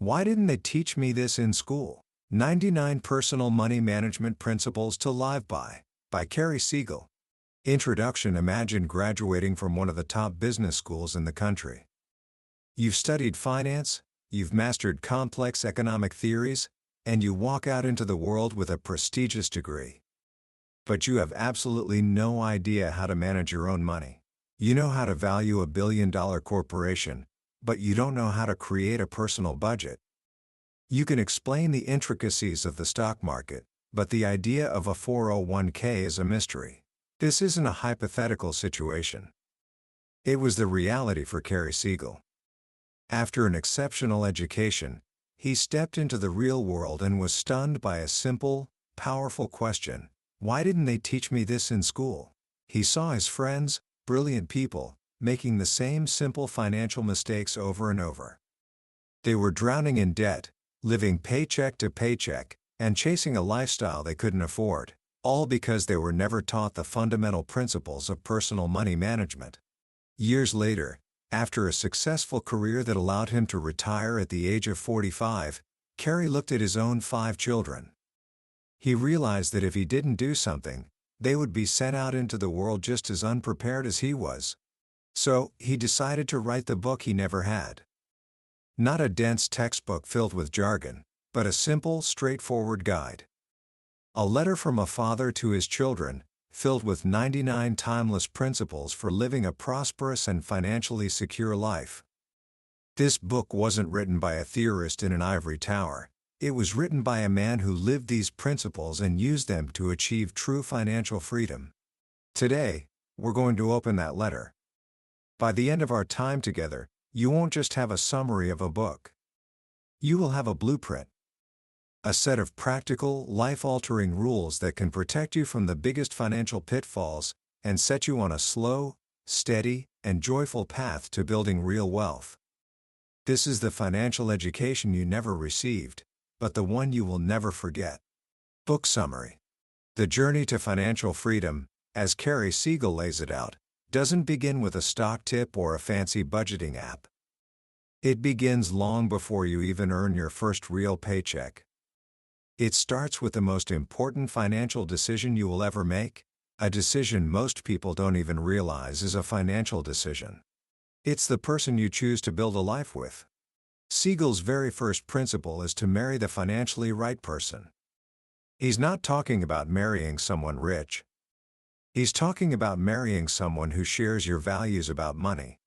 Why didn't they teach me this in school? 99 Personal Money Management Principles to Live by Cary Siegel. Introduction. Imagine graduating from one of the top business schools in the country. You've studied finance, you've mastered complex economic theories, and you walk out into the world with a prestigious degree. But you have absolutely no idea how to manage your own money. You know how to value a billion-dollar corporation, but you don't know how to create a personal budget. You can explain the intricacies of the stock market, but the idea of a 401k is a mystery. This isn't a hypothetical situation. It was the reality for Cary Siegel. After an exceptional education, he stepped into the real world and was stunned by a simple, powerful question: why didn't they teach me this in school? He saw his friends, brilliant people, making the same simple financial mistakes over and over. They were drowning in debt, living paycheck to paycheck, and chasing a lifestyle they couldn't afford, all because they were never taught the fundamental principles of personal money management. Years later, after a successful career that allowed him to retire at the age of 45, Cary looked at his own 5 children. He realized that if he didn't do something, they would be sent out into the world just as unprepared as he was. So, he decided to write the book he never had. Not a dense textbook filled with jargon, but a simple, straightforward guide. A letter from a father to his children, filled with 99 timeless principles for living a prosperous and financially secure life. This book wasn't written by a theorist in an ivory tower. It was written by a man who lived these principles and used them to achieve true financial freedom. Today, we're going to open that letter. By the end of our time together, you won't just have a summary of a book. You will have a blueprint. A set of practical, life-altering rules that can protect you from the biggest financial pitfalls and set you on a slow, steady, and joyful path to building real wealth. This is the financial education you never received, but the one you will never forget. Book summary. The journey to financial freedom, as Cary Siegel lays it out, doesn't begin with a stock tip or a fancy budgeting app. It begins long before you even earn your first real paycheck. It starts with the most important financial decision you will ever make, a decision most people don't even realize is a financial decision. It's the person you choose to build a life with. Siegel's very first principle is to marry the financially right person. He's not talking about marrying someone rich. He's talking about marrying someone who shares your values about money.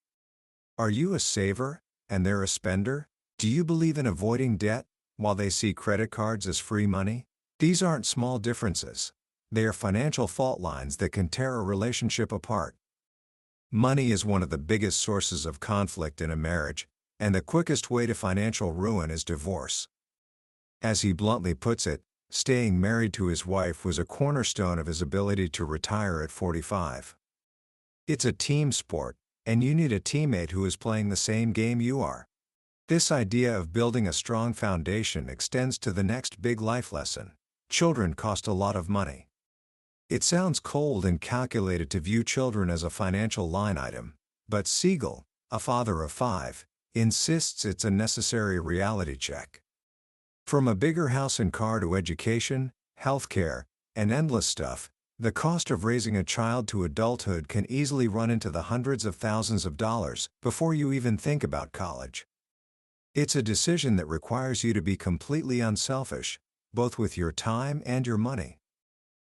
Are you a saver, and they're a spender? Do you believe in avoiding debt, while they see credit cards as free money? These aren't small differences. They are financial fault lines that can tear a relationship apart. Money is one of the biggest sources of conflict in a marriage, and the quickest way to financial ruin is divorce. As he bluntly puts it, staying married to his wife was a cornerstone of his ability to retire at 45. It's a team sport, and you need a teammate who is playing the same game you are. This idea of building a strong foundation extends to the next big life lesson. Children cost a lot of money. It sounds cold and calculated to view children as a financial line item, but Siegel, a father of 5, insists it's a necessary reality check. From a bigger house and car to education, healthcare, and endless stuff, the cost of raising a child to adulthood can easily run into the hundreds of thousands of dollars before you even think about college. It's a decision that requires you to be completely unselfish, both with your time and your money.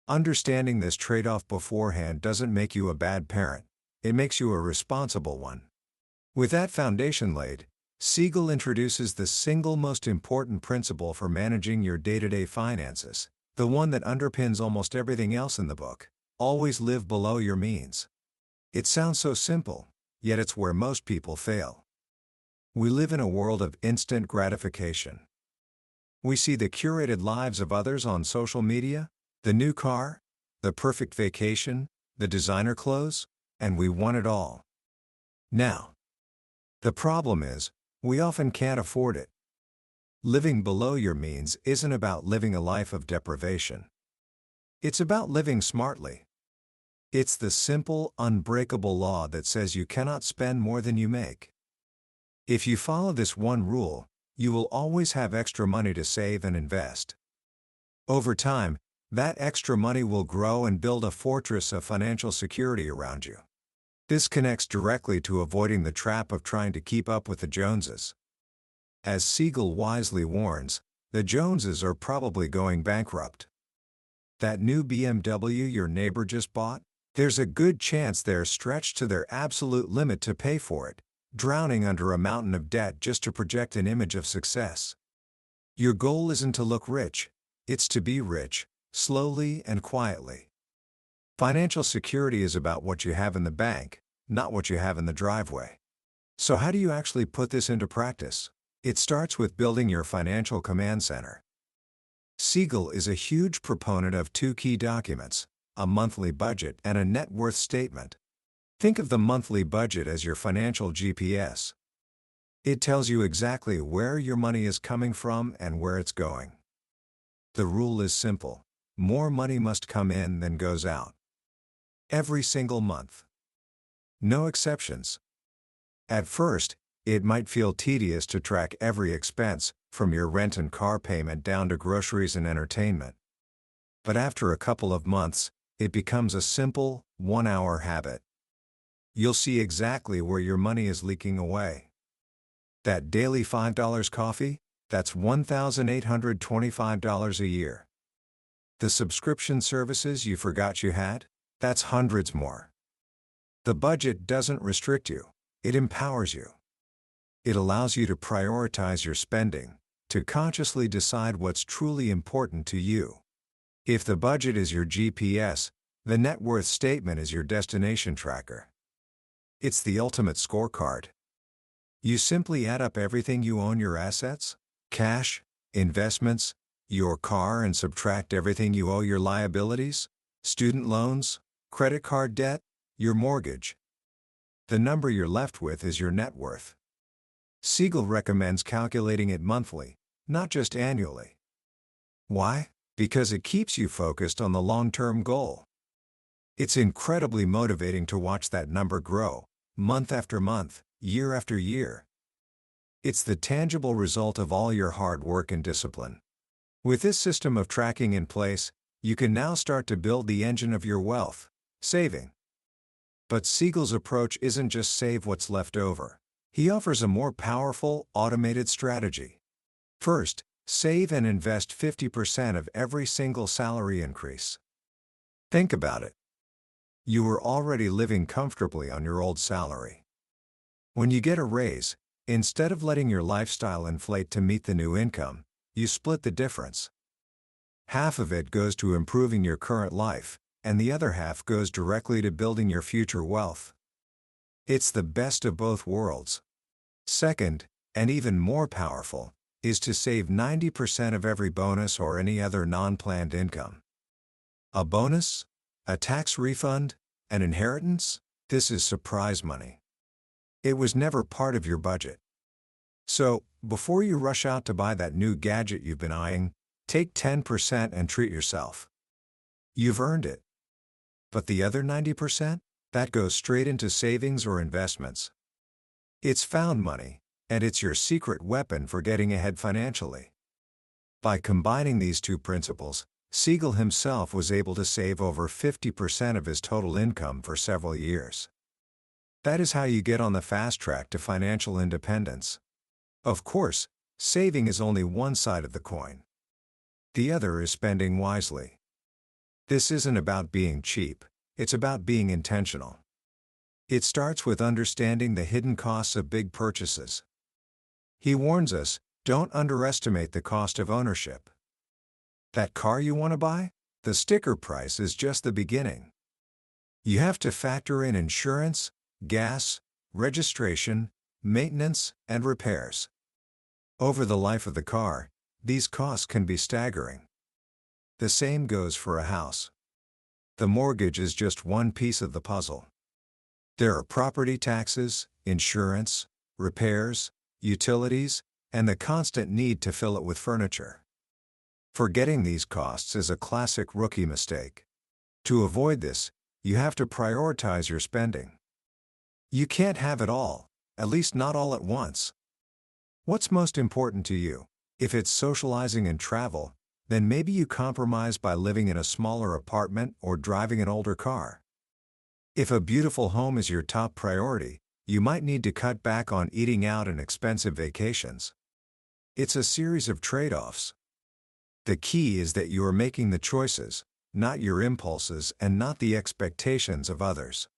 Understanding this trade-off beforehand doesn't make you a bad parent. It makes you a responsible one. With that foundation laid, Siegel introduces the single most important principle for managing your day-to-day finances, the one that underpins almost everything else in the book: always live below your means. It sounds so simple, yet it's where most people fail. We live in a world of instant gratification. We see the curated lives of others on social media, the new car, the perfect vacation, the designer clothes, and we want it all. Now, the problem is, we often can't afford it. Living below your means isn't about living a life of deprivation. It's about living smartly. It's the simple, unbreakable law that says you cannot spend more than you make. If you follow this one rule, you will always have extra money to save and invest. Over time, that extra money will grow and build a fortress of financial security around you. This connects directly to avoiding the trap of trying to keep up with the Joneses. As Siegel wisely warns, the Joneses are probably going bankrupt. That new BMW your neighbor just bought? There's a good chance they're stretched to their absolute limit to pay for it, drowning under a mountain of debt just to project an image of success. Your goal isn't to look rich, it's to be rich, slowly and quietly. Financial security is about what you have in the bank, not what you have in the driveway. So how do you actually put this into practice? It starts with building your financial command center. Siegel is a huge proponent of two key documents, a monthly budget and a net worth statement. Think of the monthly budget as your financial GPS. It tells you exactly where your money is coming from and where it's going. The rule is simple: more money must come in than goes out. Every single month. No exceptions. At first, it might feel tedious to track every expense, from your rent and car payment down to groceries and entertainment. But after a couple of months, it becomes a simple, one-hour habit. You'll see exactly where your money is leaking away. That daily $5 coffee? That's $1,825 a year. The subscription services you forgot you had? That's hundreds more. The budget doesn't restrict you, it empowers you. It allows you to prioritize your spending, to consciously decide what's truly important to you. If the budget is your GPS, the net worth statement is your destination tracker. It's the ultimate scorecard. You simply add up everything you own: your assets, cash, investments, your car, and subtract everything you owe: your liabilities, student loans, credit card debt, your mortgage. The number you're left with is your net worth. Siegel recommends calculating it monthly, not just annually. Why? Because it keeps you focused on the long-term goal. It's incredibly motivating to watch that number grow, month after month, year after year. It's the tangible result of all your hard work and discipline. With this system of tracking in place, you can now start to build the engine of your wealth, saving. But Siegel's approach isn't just save what's left over. He offers a more powerful, automated strategy. First, save and invest 50% of every single salary increase. Think about it. You were already living comfortably on your old salary. When you get a raise, instead of letting your lifestyle inflate to meet the new income, you split the difference. Half of it goes to improving your current life, and the other half goes directly to building your future wealth. It's the best of both worlds. Second, and even more powerful, is to save 90% of every bonus or any other non-planned income. A bonus? A tax refund? An inheritance? This is surprise money. It was never part of your budget. So, before you rush out to buy that new gadget you've been eyeing, take 10% and treat yourself. You've earned it. But the other 90%? That goes straight into savings or investments. It's found money, and it's your secret weapon for getting ahead financially. By combining these two principles, Siegel himself was able to save over 50% of his total income for several years. That is how you get on the fast track to financial independence. Of course, saving is only one side of the coin. The other is spending wisely. This isn't about being cheap, it's about being intentional. It starts with understanding the hidden costs of big purchases. He warns us, don't underestimate the cost of ownership. That car you want to buy? The sticker price is just the beginning. You have to factor in insurance, gas, registration, maintenance, and repairs. Over the life of the car, these costs can be staggering. The same goes for a house. The mortgage is just one piece of the puzzle. There are property taxes, insurance, repairs, utilities, and the constant need to fill it with furniture. Forgetting these costs is a classic rookie mistake. To avoid this, you have to prioritize your spending. You can't have it all, at least not all at once. What's most important to you? If it's socializing and travel, then maybe you compromise by living in a smaller apartment or driving an older car. If a beautiful home is your top priority, you might need to cut back on eating out and expensive vacations. It's a series of trade-offs. The key is that you are making the choices, not your impulses and not the expectations of others.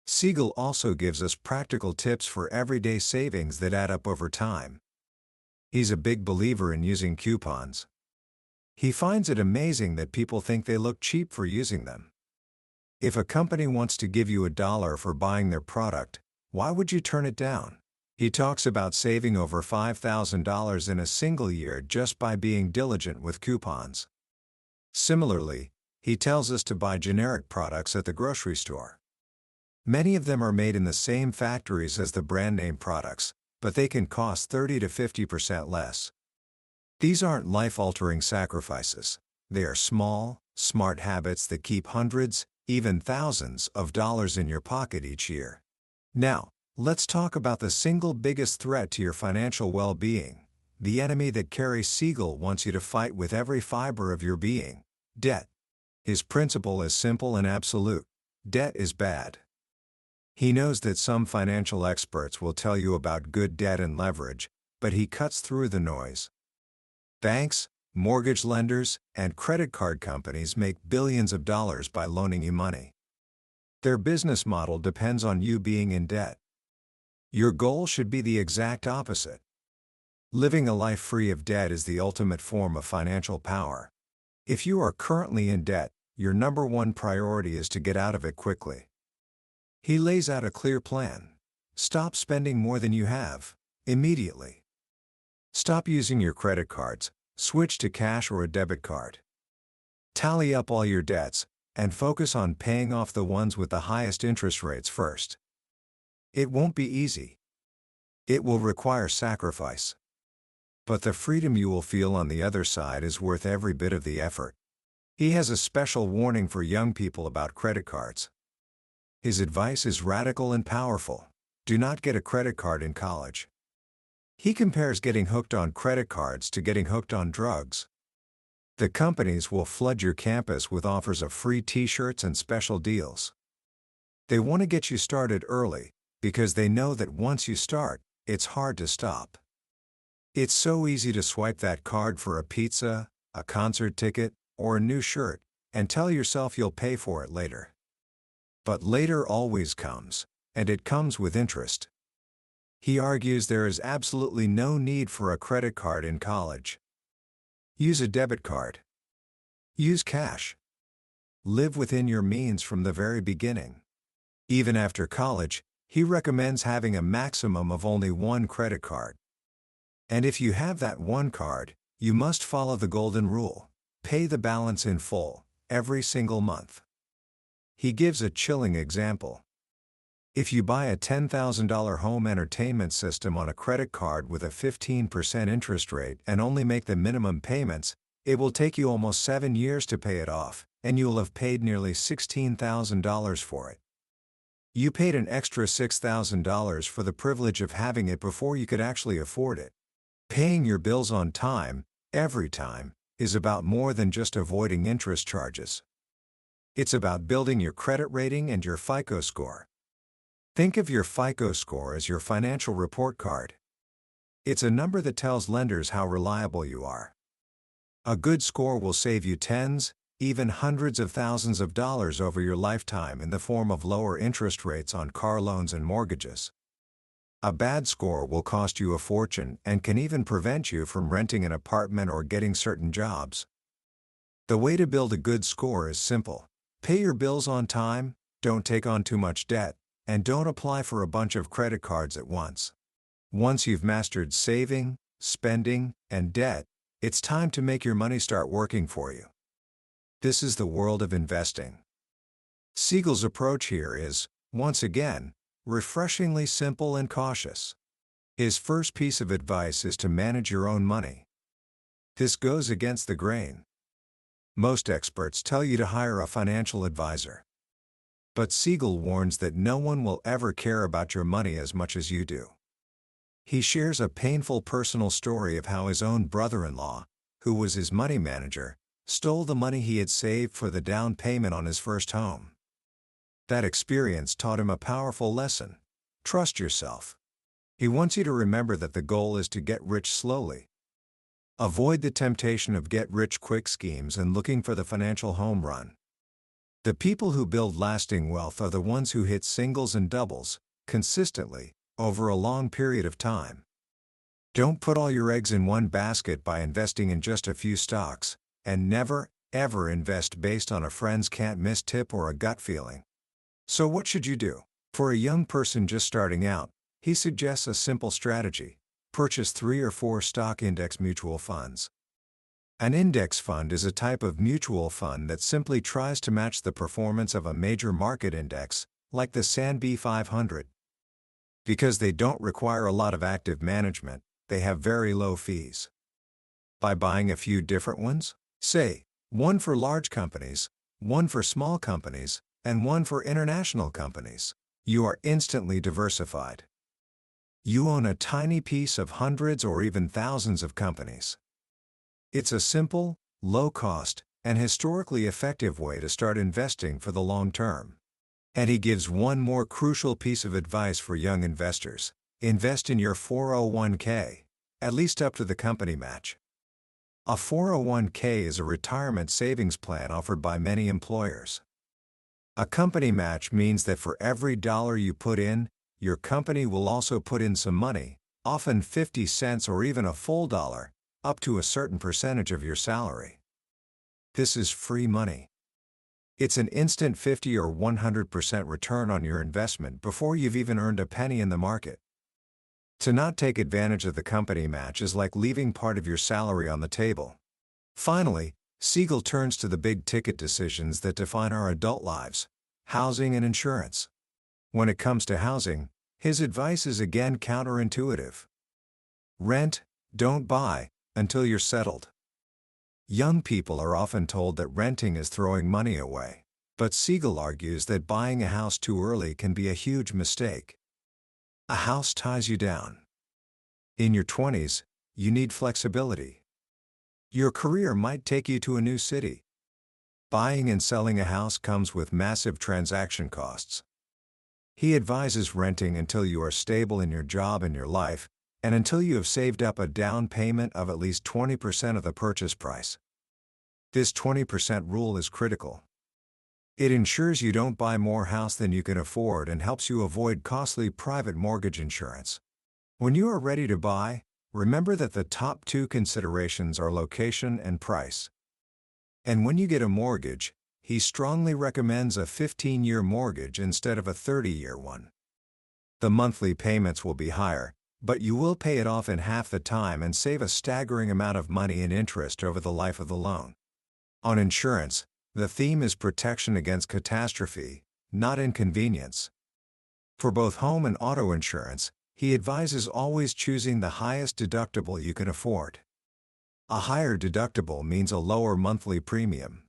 Siegel also gives us practical tips for everyday savings that add up over time. He's a big believer in using coupons. He finds it amazing that people think they look cheap for using them. If a company wants to give you $1 for buying their product, why would you turn it down? He talks about saving over $5,000 in a single year just by being diligent with coupons. Similarly, he tells us to buy generic products at the grocery store. Many of them are made in the same factories as the brand name products, but they can cost 30 to 50% less. These aren't life-altering sacrifices. They are small, smart habits that keep hundreds, even thousands of dollars in your pocket each year. Now, let's talk about the single biggest threat to your financial well-being, the enemy that Cary Siegel wants you to fight with every fiber of your being: debt. His principle is simple and absolute: debt is bad. He knows that some financial experts will tell you about good debt and leverage, but he cuts through the noise. Banks, mortgage lenders, and credit card companies make billions of dollars by loaning you money. Their business model depends on you being in debt. Your goal should be the exact opposite. Living a life free of debt is the ultimate form of financial power. If you are currently in debt, your number one priority is to get out of it quickly. He lays out a clear plan. Stop spending more than you have, immediately. Stop using your credit cards, switch to cash or a debit card. Tally up all your debts, and focus on paying off the ones with the highest interest rates first. It won't be easy. It will require sacrifice. But the freedom you will feel on the other side is worth every bit of the effort. He has a special warning for young people about credit cards. His advice is radical and powerful: do not get a credit card in college. He compares getting hooked on credit cards to getting hooked on drugs. The companies will flood your campus with offers of free t-shirts and special deals. They want to get you started early, because they know that once you start, it's hard to stop. It's so easy to swipe that card for a pizza, a concert ticket, or a new shirt, and tell yourself you'll pay for it later. But later always comes, and it comes with interest. He argues there is absolutely no need for a credit card in college. Use a debit card. Use cash. Live within your means from the very beginning. Even after college, he recommends having a maximum of only one credit card. And if you have that one card, you must follow the golden rule: pay the balance in full, every single month. He gives a chilling example. If you buy a $10,000 home entertainment system on a credit card with a 15% interest rate and only make the minimum payments, it will take you almost 7 years to pay it off, and you will have paid nearly $16,000 for it. You paid an extra $6,000 for the privilege of having it before you could actually afford it. Paying your bills on time, every time, is about more than just avoiding interest charges. It's about building your credit rating and your FICO score. Think of your FICO score as your financial report card. It's a number that tells lenders how reliable you are. A good score will save you tens, even hundreds of thousands of dollars over your lifetime in the form of lower interest rates on car loans and mortgages. A bad score will cost you a fortune and can even prevent you from renting an apartment or getting certain jobs. The way to build a good score is simple. Pay your bills on time, don't take on too much debt, and don't apply for a bunch of credit cards at once. Once you've mastered saving, spending, and debt, it's time to make your money start working for you. This is the world of investing. Siegel's approach here is, once again, refreshingly simple and cautious. His first piece of advice is to manage your own money. This goes against the grain. Most experts tell you to hire a financial advisor. But Siegel warns that no one will ever care about your money as much as you do. He shares a painful personal story of how his own brother-in-law, who was his money manager, stole the money he had saved for the down payment on his first home. That experience taught him a powerful lesson: trust yourself. He wants you to remember that the goal is to get rich slowly. Avoid the temptation of get-rich-quick schemes and looking for the financial home run. The people who build lasting wealth are the ones who hit singles and doubles, consistently, over a long period of time. Don't put all your eggs in one basket by investing in just a few stocks, and never, ever invest based on a friend's can't-miss tip or a gut feeling. So what should you do? For a young person just starting out, he suggests a simple strategy: purchase 3 or 4 stock index mutual funds. An index fund is a type of mutual fund that simply tries to match the performance of a major market index, like the S&P 500. Because they don't require a lot of active management, they have very low fees. By buying a few different ones, say, one for large companies, one for small companies, and one for international companies, you are instantly diversified. You own a tiny piece of hundreds or even thousands of companies. It's a simple, low-cost, and historically effective way to start investing for the long term. And he gives one more crucial piece of advice for young investors: invest in your 401k, at least up to the company match. A 401k is a retirement savings plan offered by many employers. A company match means that for every dollar you put in, your company will also put in some money, often 50 cents or even a full dollar, up to a certain percentage of your salary. This is free money. It's an instant 50 or 100% return on your investment before you've even earned a penny in the market. To not take advantage of the company match is like leaving part of your salary on the table. Finally, Siegel turns to the big-ticket decisions that define our adult lives: housing and insurance. When it comes to housing, his advice is again counterintuitive. Rent, don't buy, until you're settled. Young people are often told that renting is throwing money away, but Siegel argues that buying a house too early can be a huge mistake. A house ties you down. In your 20s, you need flexibility. Your career might take you to a new city. Buying and selling a house comes with massive transaction costs. He advises renting until you are stable in your job and your life, and until you have saved up a down payment of at least 20% of the purchase price. This 20% rule is critical. It ensures you don't buy more house than you can afford and helps you avoid costly private mortgage insurance. When you are ready to buy, remember that the top 2 considerations are location and price. And when you get a mortgage, he strongly recommends a 15-year mortgage instead of a 30-year one. The monthly payments will be higher, but you will pay it off in half the time and save a staggering amount of money in interest over the life of the loan. On insurance, the theme is protection against catastrophe, not inconvenience. For both home and auto insurance, he advises always choosing the highest deductible you can afford. A higher deductible means a lower monthly premium.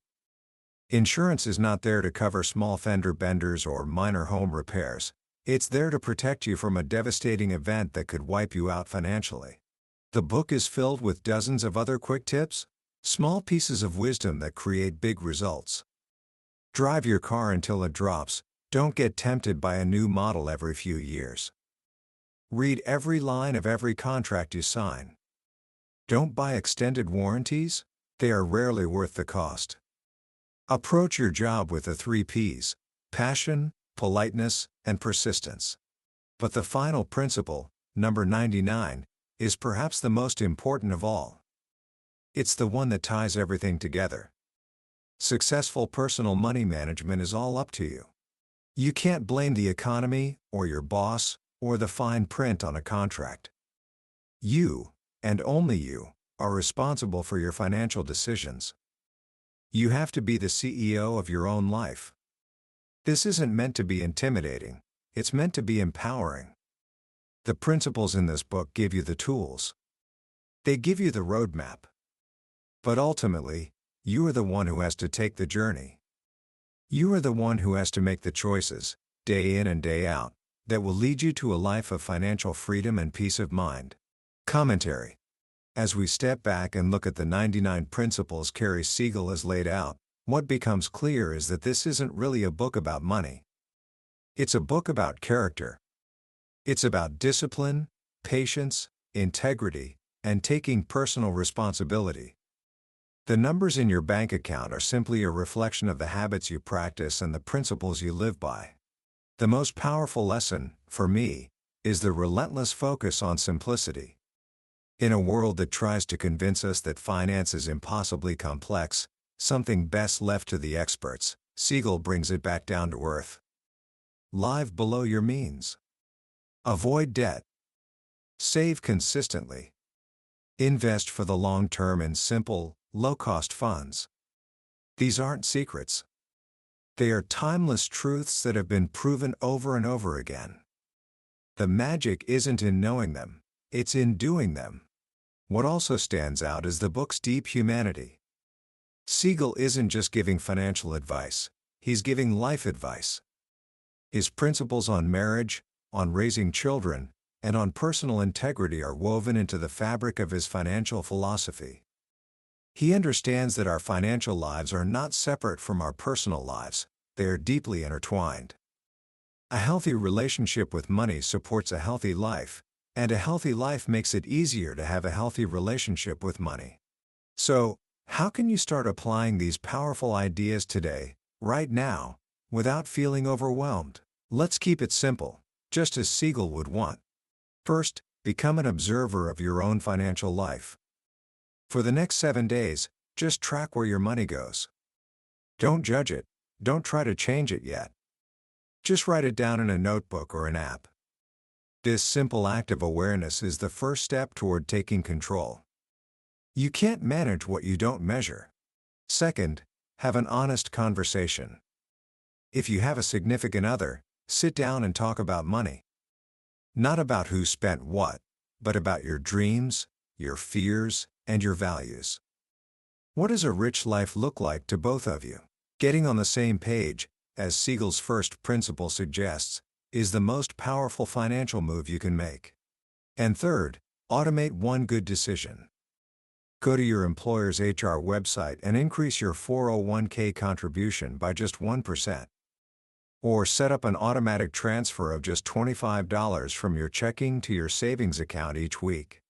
Insurance is not there to cover small fender benders or minor home repairs. It's there to protect you from a devastating event that could wipe you out financially. The book is filled with dozens of other quick tips, small pieces of wisdom that create big results. Drive your car until it drops. Don't get tempted by a new model every few years. Read every line of every contract you sign. Don't buy extended warranties. They are rarely worth the cost. Approach your job with the 3 Ps: passion, politeness, and persistence. But the final principle, number 99, is perhaps the most important of all. It's the one that ties everything together. Successful personal money management is all up to you. You can't blame the economy, or your boss, or the fine print on a contract. You, and only you, are responsible for your financial decisions. You have to be the CEO of your own life. This isn't meant to be intimidating, it's meant to be empowering. The principles in this book give you the tools. They give you the roadmap. But ultimately, you are the one who has to take the journey. You are the one who has to make the choices, day in and day out, that will lead you to a life of financial freedom and peace of mind. Commentary. As we step back and look at the 99 principles Cary Siegel has laid out, what becomes clear is that this isn't really a book about money. It's a book about character. It's about discipline, patience, integrity, and taking personal responsibility. The numbers in your bank account are simply a reflection of the habits you practice and the principles you live by. The most powerful lesson, for me, is the relentless focus on simplicity. In a world that tries to convince us that finance is impossibly complex, something best left to the experts, Siegel brings it back down to earth. Live below your means. Avoid debt. Save consistently. Invest for the long term in simple, low-cost funds. These aren't secrets. They are timeless truths that have been proven over and over again. The magic isn't in knowing them, it's in doing them. What also stands out is the book's deep humanity. Siegel isn't just giving financial advice, he's giving life advice. His principles on marriage, on raising children, and on personal integrity are woven into the fabric of his financial philosophy. He understands that our financial lives are not separate from our personal lives, they are deeply intertwined. A healthy relationship with money supports a healthy life, and a healthy life makes it easier to have a healthy relationship with money. So, how can you start applying these powerful ideas today, right now, without feeling overwhelmed? Let's keep it simple, just as Siegel would want. First, become an observer of your own financial life. For the next 7 days, just track where your money goes. Don't judge it, don't try to change it yet. Just write it down in a notebook or an app. This simple act of awareness is the first step toward taking control. You can't manage what you don't measure. Second, have an honest conversation. If you have a significant other, sit down and talk about money. Not about who spent what, but about your dreams, your fears, and your values. What does a rich life look like to both of you? Getting on the same page, as Siegel's first principle suggests, is the most powerful financial move you can make. And third, automate one good decision. Go to your employer's HR website and increase your 401k contribution by just 1%. Or set up an automatic transfer of just $25 from your checking to your savings account each week.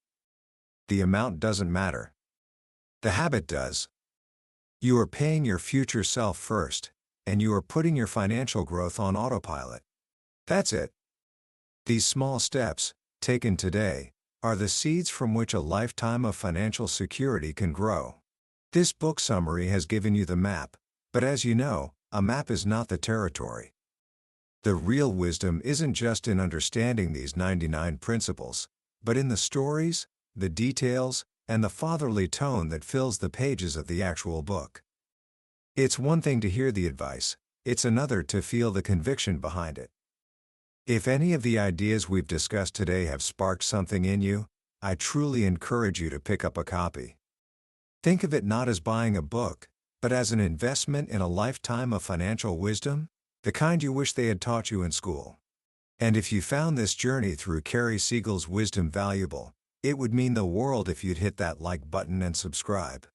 The amount doesn't matter. The habit does. You are paying your future self first, and you are putting your financial growth on autopilot. That's it. These small steps, taken today, are the seeds from which a lifetime of financial security can grow. This book summary has given you the map, but as you know, a map is not the territory. The real wisdom isn't just in understanding these 99 principles, but in the stories, the details, and the fatherly tone that fills the pages of the actual book. It's one thing to hear the advice, it's another to feel the conviction behind it. If any of the ideas we've discussed today have sparked something in you, I truly encourage you to pick up a copy. Think of it not as buying a book, but as an investment in a lifetime of financial wisdom, the kind you wish they had taught you in school. And if you found this journey through Cary Siegel's wisdom valuable, it would mean the world if you'd hit that like button and subscribe.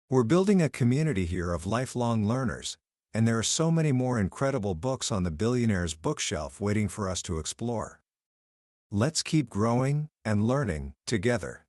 We're building a community here of lifelong learners, and there are so many more incredible books on the billionaire's bookshelf waiting for us to explore. Let's keep growing and learning together.